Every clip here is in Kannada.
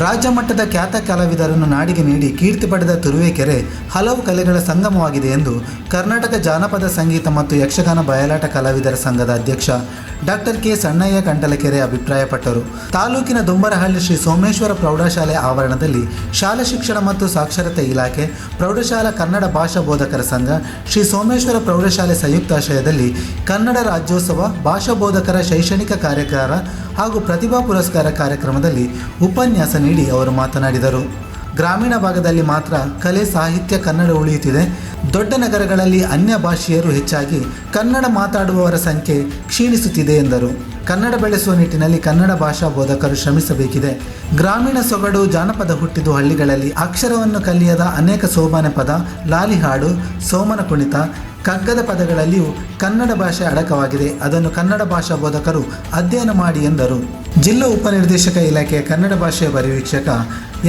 ರಾಜ್ಯ ಮಟ್ಟದ ಖ್ಯಾತ ಕಲಾವಿದರನ್ನು ನಾಡಿಗೆ ನೀಡಿ ಕೀರ್ತಿ ಪಡೆದ ತುರುವೇಕೆರೆ ಹಲವು ಕಲೆಗಳ ಸಂಗಮವಾಗಿದೆ ಎಂದು ಕರ್ನಾಟಕ ಜಾನಪದ ಸಂಗೀತ ಮತ್ತು ಯಕ್ಷಗಾನ ಬಯಲಾಟ ಕಲಾವಿದರ ಸಂಘದ ಅಧ್ಯಕ್ಷ ಡಾಕ್ಟರ್ ಕೆ ಸಣ್ಣಯ್ಯ ಕಂಟಲಕೆರೆ ಅಭಿಪ್ರಾಯಪಟ್ಟರು. ತಾಲೂಕಿನ ದುಂಬರಹಳ್ಳಿ ಶ್ರೀ ಸೋಮೇಶ್ವರ ಪ್ರೌಢಶಾಲೆ ಆವರಣದಲ್ಲಿ ಶಾಲಾ ಶಿಕ್ಷಣ ಮತ್ತು ಸಾಕ್ಷರತೆ ಇಲಾಖೆ, ಪ್ರೌಢಶಾಲಾ ಕನ್ನಡ ಭಾಷಾ ಬೋಧಕರ ಸಂಘ, ಶ್ರೀ ಸೋಮೇಶ್ವರ ಪ್ರೌಢಶಾಲೆ ಸಂಯುಕ್ತಾಶ್ರಯದಲ್ಲಿ ಕನ್ನಡ ರಾಜ್ಯೋತ್ಸವ, ಭಾಷಾ ಬೋಧಕರ ಶೈಕ್ಷಣಿಕ ಕಾರ್ಯಾಗಾರ ಹಾಗೂ ಪ್ರತಿಭಾ ಪುರಸ್ಕಾರ ಕಾರ್ಯಕ್ರಮದಲ್ಲಿ ಉಪನ್ಯಾಸ ನೀಡಿ ಅವರು ಮಾತನಾಡಿದರು. ಗ್ರಾಮೀಣ ಭಾಗದಲ್ಲಿ ಮಾತ್ರ ಕಲೆ ಸಾಹಿತ್ಯ ಕನ್ನಡ ಉಳಿಯುತ್ತಿದೆ. ದೊಡ್ಡ ನಗರಗಳಲ್ಲಿ ಅನ್ಯ ಭಾಷೀಯರು ಹೆಚ್ಚಾಗಿ ಕನ್ನಡ ಮಾತಾಡುವವರ ಸಂಖ್ಯೆ ಕ್ಷೀಣಿಸುತ್ತಿದೆ ಎಂದರು. ಕನ್ನಡ ಬೆಳೆಸುವ ನಿಟ್ಟಿನಲ್ಲಿ ಕನ್ನಡ ಭಾಷಾ ಬೋಧಕರು ಶ್ರಮಿಸಬೇಕಿದೆ. ಗ್ರಾಮೀಣ ಸೊಗಡು ಜಾನಪದ ಹುಟ್ಟಿದ್ದು ಹಳ್ಳಿಗಳಲ್ಲಿ. ಅಕ್ಷರವನ್ನು ಕಲಿಯದ ಅನೇಕ ಸೋಬಾನೆ ಪದ, ಲಾಲಿ ಹಾಡು, ಸೋಮನ ಕುಣಿತ, ಕಗ್ಗದ ಪದಗಳಲ್ಲಿಯೂ ಕನ್ನಡ ಭಾಷೆ ಅಡಕವಾಗಿದೆ. ಅದನ್ನು ಕನ್ನಡ ಭಾಷಾ ಬೋಧಕರು ಅಧ್ಯಯನ ಮಾಡಿ ಎಂದರು. ಜಿಲ್ಲಾ ಉಪನಿರ್ದೇಶಕ ಇಲಾಖೆಯ ಕನ್ನಡ ಭಾಷೆಯ ಪರಿವೀಕ್ಷಕ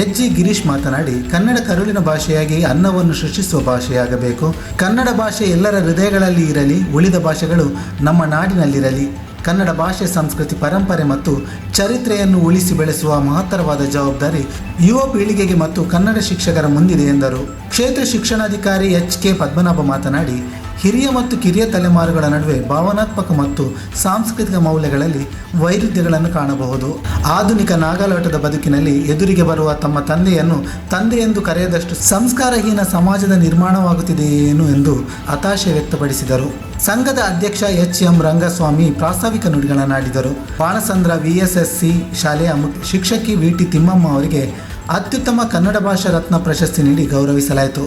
ಎಚ್ ಜಿ ಗಿರೀಶ್ ಮಾತನಾಡಿ, ಕನ್ನಡ ಕರುಳಿನ ಭಾಷೆಯಾಗಿ ಅನ್ನವನ್ನು ಸೃಷ್ಟಿಸುವ ಭಾಷೆಯಾಗಬೇಕು. ಕನ್ನಡ ಭಾಷೆ ಎಲ್ಲರ ಹೃದಯಗಳಲ್ಲಿ ಇರಲಿ, ಉಳಿದ ಭಾಷೆಗಳು ನಮ್ಮ ನಾಡಿನಲ್ಲಿರಲಿ. ಕನ್ನಡ ಭಾಷೆ, ಸಂಸ್ಕೃತಿ, ಪರಂಪರೆ ಮತ್ತು ಚರಿತ್ರೆಯನ್ನು ಉಳಿಸಿ ಬೆಳೆಸುವ ಮಹತ್ತರವಾದ ಜವಾಬ್ದಾರಿ ಯುವ ಪೀಳಿಗೆಗೆ ಮತ್ತು ಕನ್ನಡ ಶಿಕ್ಷಕರ ಮುಂದಿದೆ ಎಂದರು. ಕ್ಷೇತ್ರ ಶಿಕ್ಷಣಾಧಿಕಾರಿ ಎಚ್ ಕೆ ಪದ್ಮನಾಭ ಮಾತನಾಡಿ, ಹಿರಿಯ ಮತ್ತು ಕಿರಿಯ ತಲೆಮಾರುಗಳ ನಡುವೆ ಭಾವನಾತ್ಮಕ ಮತ್ತು ಸಾಂಸ್ಕೃತಿಕ ಮೌಲ್ಯಗಳಲ್ಲಿ ವೈರುಧ್ಯಗಳನ್ನು ಕಾಣಬಹುದು. ಆಧುನಿಕ ನಾಗಾಲೋಟದ ಬದುಕಿನಲ್ಲಿ ಎದುರಿಗೆ ಬರುವ ತಮ್ಮ ತಂದೆಯನ್ನು ತಂದೆ ಎಂದು ಕರೆಯದಷ್ಟು ಸಂಸ್ಕಾರಹೀನ ಸಮಾಜದ ನಿರ್ಮಾಣವಾಗುತ್ತಿದೆಯೇನು ಎಂದು ಹತಾಶೆ ವ್ಯಕ್ತಪಡಿಸಿದರು. ಸಂಘದ ಅಧ್ಯಕ್ಷ ಎಚ್ ಎಂ ರಂಗಸ್ವಾಮಿ ಪ್ರಾಸ್ತಾವಿಕ ನುಡಿಗಳನ್ನಾಡಿದರು. ಬಾಣಸಂದ್ರ VSSC ಶಾಲೆಯ ಶಿಕ್ಷಕಿ VT ತಿಮ್ಮಮ್ಮ ಅವರಿಗೆ ಅತ್ಯುತ್ತಮ ಕನ್ನಡ ಭಾಷಾ ರತ್ನ ಪ್ರಶಸ್ತಿ ನೀಡಿ ಗೌರವಿಸಲಾಯಿತು.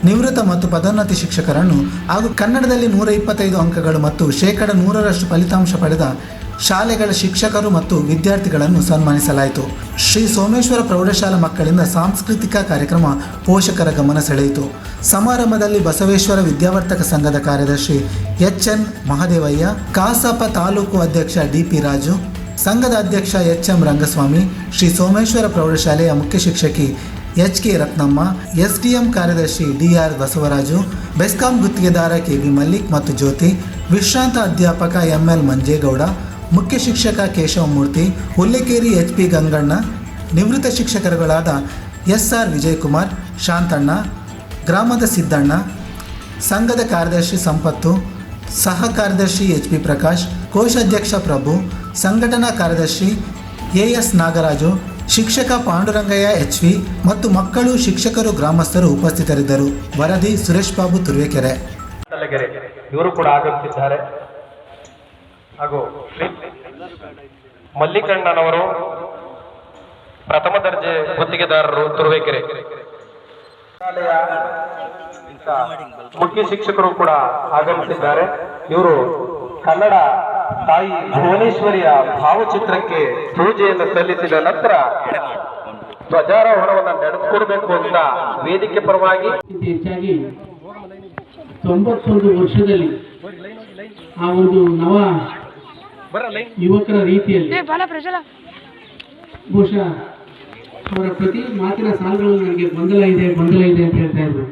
ನಿವೃತ್ತ ಮತ್ತು ಪದೋನ್ನತಿ ಶಿಕ್ಷಕರನ್ನು ಹಾಗೂ ಕನ್ನಡದಲ್ಲಿ 125 ಅಂಕಗಳು ಮತ್ತು 100% ಫಲಿತಾಂಶ ಪಡೆದ ಶಾಲೆಗಳ ಶಿಕ್ಷಕರು ಮತ್ತು ವಿದ್ಯಾರ್ಥಿಗಳನ್ನು ಸನ್ಮಾನಿಸಲಾಯಿತು. ಶ್ರೀ ಸೋಮೇಶ್ವರ ಪ್ರೌಢಶಾಲಾ ಮಕ್ಕಳಿಂದ ಸಾಂಸ್ಕೃತಿಕ ಕಾರ್ಯಕ್ರಮ ಪೋಷಕರ ಗಮನ ಸೆಳೆಯಿತು. ಸಮಾರಂಭದಲ್ಲಿ ಬಸವೇಶ್ವರ ವಿದ್ಯಾವರ್ತಕ ಸಂಘದ ಕಾರ್ಯದರ್ಶಿ HN ಮಹದೇವಯ್ಯ, ಕಸಾಪ ತಾಲೂಕು ಅಧ್ಯಕ್ಷ DP ರಾಜು, ಸಂಘದ ಅಧ್ಯಕ್ಷ HM ರಂಗಸ್ವಾಮಿ, ಶ್ರೀ ಸೋಮೇಶ್ವರ ಪ್ರೌಢಶಾಲೆಯ ಮುಖ್ಯ ಶಿಕ್ಷಕಿ HK ರತ್ನಮ್ಮ, SDM ಕಾರ್ಯದರ್ಶಿ DR ಬಸವರಾಜು, ಬೆಸ್ಕಾಂ ಗುತ್ತಿಗೆದಾರ KB ಮಲ್ಲಿಕ್ ಮತ್ತು ಜ್ಯೋತಿ, ವಿಶ್ರಾಂತ ಅಧ್ಯಾಪಕ ML ಮಂಜೇಗೌಡ, ಮುಖ್ಯ ಶಿಕ್ಷಕ ಕೇಶವಮೂರ್ತಿ, ಹುಲ್ಲೇಕೇರಿ HP ಗಂಗಣ್ಣ, ನಿವೃತ್ತ ಶಿಕ್ಷಕರುಗಳಾದ SR ವಿಜಯಕುಮಾರ್, ಶಾಂತಣ್ಣ, ಗ್ರಾಮದ ಸಿದ್ದಣ್ಣ, ಸಂಘದ ಕಾರ್ಯದರ್ಶಿ ಸಂಪತ್ತು, ಸಹ ಕಾರ್ಯದರ್ಶಿ HP ಪ್ರಕಾಶ್, ಕೋಶಾಧ್ಯಕ್ಷ ಪ್ರಭು, ಸಂಘಟನಾ ಕಾರ್ಯದರ್ಶಿ AS ನಾಗರಾಜು, ಶಿಕ್ಷಕ ಪಾಂಡುರಂಗಯ್ಯ HV ಮತ್ತು ಮಕ್ಕಳು, ಶಿಕ್ಷಕರು, ಗ್ರಾಮಸ್ಥರು ಉಪಸ್ಥಿತರಿದ್ದರು. ವರದಿ ಸುರೇಶ್ ಬಾಬು, ತುರುವೇಕೆರೆ. ಇವರು ಕೂಡ ಆಗಮಿಸಿದ್ದಾರೆ. ಹಾಗೂ ಮಲ್ಲಿಕಣ್ಣನವರು ಪ್ರಥಮ ದರ್ಜೆ ಗುತ್ತಿಗೆದಾರರು, ತುರುವೇಕೆರೆ. ಶಾಲೆಯ ಮುಖ್ಯ ಶಿಕ್ಷಕರು ಕೂಡ ಆಗಮಿಸಿದ್ದಾರೆ. ಇವರು ಕನ್ನಡ ತಾಯಿ ಭುವನೇಶ್ವರಿಯ ಭಾವಚಿತ್ರಕ್ಕೆ ಪೂಜೆಯನ್ನು ಸಲ್ಲಿಸಿದ ನಂತರ ಧ್ವಜಾರೋಹಣವನ್ನು ನಡೆಸಿಕೊಡ್ಬೇಕು ಅಂತ ವೇದಿಕೆ ಪರವಾಗಿ ಹೆಚ್ಚಾಗಿ 91 ವರ್ಷದಲ್ಲಿ ಆ ಒಂದು ನವ ಯುವಕರ ರೀತಿಯಲ್ಲಿ ಬಹುಶಃ ಅವರ ಪ್ರತಿ ಮಾತಿನ ಸಾಲುಗಳು ನನಗೆ ಗೊಂದಲ ಇದೆ ಅಂತ ಹೇಳ್ತಾ ಇದ್ರು.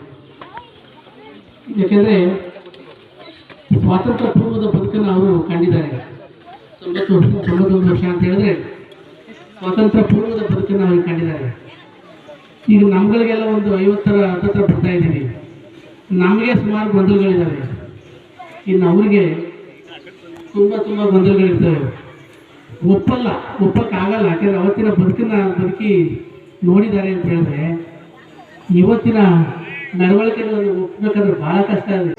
ಯಾಕೆಂದ್ರೆ ಸ್ವಾತಂತ್ರ್ಯ ಪೂರ್ವದ ಬದುಕನ್ನು ಅವರು ಕಂಡಿದ್ದಾರೆ. 91 ವರ್ಷ ಅಂತ ಹೇಳಿದ್ರೆ ಸ್ವಾತಂತ್ರ್ಯ ಪೂರ್ವದ ಬದುಕನ್ನು ಅವರು ಕಂಡಿದ್ದಾರೆ. ಈಗ ನಮ್ಗಳಿಗೆಲ್ಲ ಒಂದು 50ರ ಹತ್ತತ್ರ ಬರ್ತಾ ಇದ್ದೀವಿ. ನಮಗೆ ಸುಮಾರು ಗೊಂದಲಗಳಿದ್ದಾವೆ. ಇನ್ನು ಅವರಿಗೆ ತುಂಬ ಗೊಂದಲಗಳಿರ್ತವೆ. ಒಪ್ಪಕ್ಕಾಗಲ್ಲ. ಯಾಕೆಂದರೆ ಅವತ್ತಿನ ಬದುಕಿ ನೋಡಿದ್ದಾರೆ ಅಂತ ಹೇಳಿದ್ರೆ ಇವತ್ತಿನ ನಡವಳಿಕೆಗಳನ್ನು ಒಪ್ಪಬೇಕಾದ್ರೆ ಬಹಳ ಕಷ್ಟ ಇದೆ.